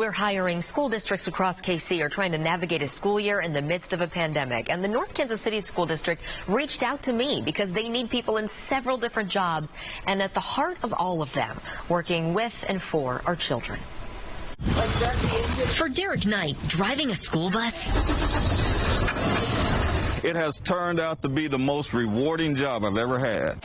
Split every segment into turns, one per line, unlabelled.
We're hiring. School districts across KC are trying to navigate a school year in the midst of a pandemic. And the North Kansas City School District reached out to me because they need people in several different jobs. And at the heart of all of them, working with and for our children. For Derek Knight, driving a school bus,
it has turned out to be the most rewarding job I've ever had.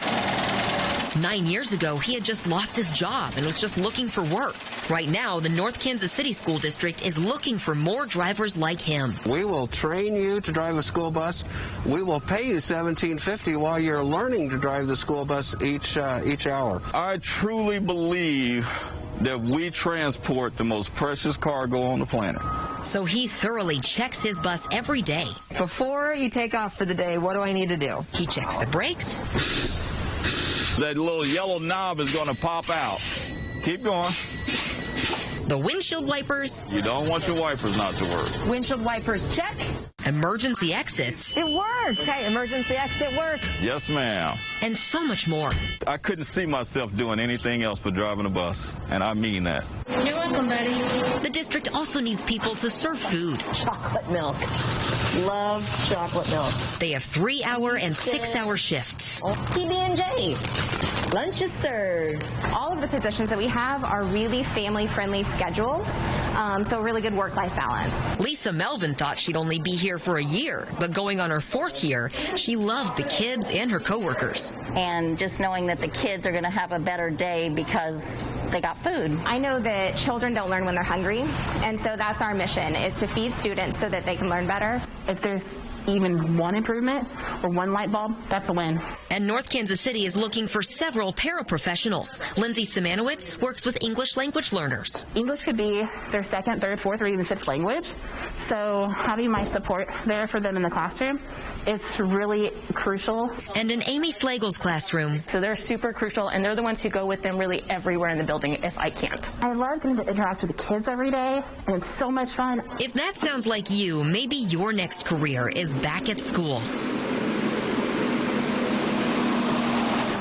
9 years ago, he had just lost his job and was just looking for work. Right now, the North Kansas City School District is looking for more drivers like him.
We will train you to drive a school bus. We will pay you $17.50 while you're learning to drive the school bus each hour.
I truly believe that we transport the most precious cargo on the planet.
So he thoroughly checks his bus every day.
Before you take off for the day, what do I need to do?
He checks the brakes.
That little yellow knob is going to pop out. Keep going.
The windshield wipers.
You don't want your wipers not to work.
Windshield wipers, check.
Emergency exits.
It works. Hey, emergency exit works.
Yes, ma'am.
And so much more.
I couldn't see myself doing anything else but driving a bus, and I mean that.
You're welcome, buddy. The district also needs people to serve food.
Chocolate milk. Love chocolate milk.
They have 3-hour and 6-hour shifts.
PB&J. Lunch is served.
All of the positions that we have are really family-friendly schedules, so really good work-life balance.
Lisa Melvin thought she'd only be here for a year, but going on her 4th year, she loves the kids and her coworkers.
And just knowing that the kids are going to have a better day because they got food.
I know that children don't learn when they're hungry, and so that's our mission, is to feed students so that they can learn better.
If there's even one improvement or one light bulb, that's a win.
And North Kansas City is looking for several paraprofessionals. Lindsay Simanowitz works with English language learners.
English could be their 2nd, 3rd, 4th, or even 5th language. So having my support there for them in the classroom, it's really crucial.
And in Amy Slagle's classroom.
So they're super crucial, and they're the ones who go with them really everywhere in the building if I can't.
I love getting to interact with the kids every day, and it's so much fun.
If that sounds like you, maybe your next career is back at school.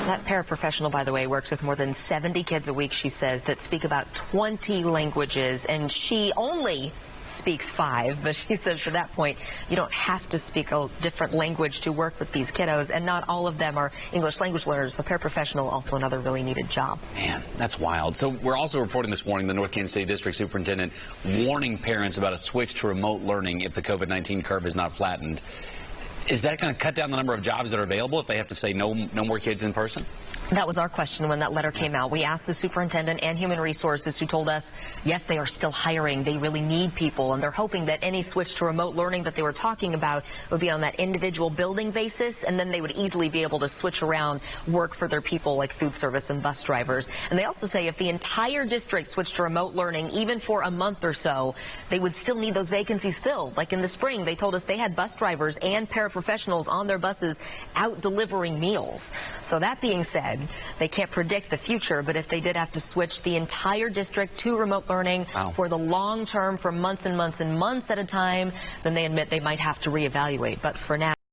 That paraprofessional, by the way, works with more than 70 kids a week, she says, that speak about 20 languages, and she only speaks 5, but she says to that point, you don't have to speak a different language to work with these kiddos, and not all of them are English language learners, so paraprofessional, also another really needed job.
Man, that's wild. So we're also reporting this morning, the North Kansas City District Superintendent warning parents about a switch to remote learning if the COVID-19 curve is not flattened. Is that going to cut down the number of jobs that are available if they have to say no more kids in person?
That was our question when that letter came out. We asked the superintendent and human resources, who told us, yes, they are still hiring. They really need people, and they're hoping that any switch to remote learning that they were talking about would be on that individual building basis, and then they would easily be able to switch around work for their people like food service and bus drivers. And they also say if the entire district switched to remote learning, even for a month or so, they would still need those vacancies filled. Like in the spring, they told us they had bus drivers and paraprofessionals on their buses out delivering meals. So that being said, they can't predict the future, but if they did have to switch the entire district to remote learning for the long term, for months and months and months at a time, then they admit they might have to reevaluate. But for now,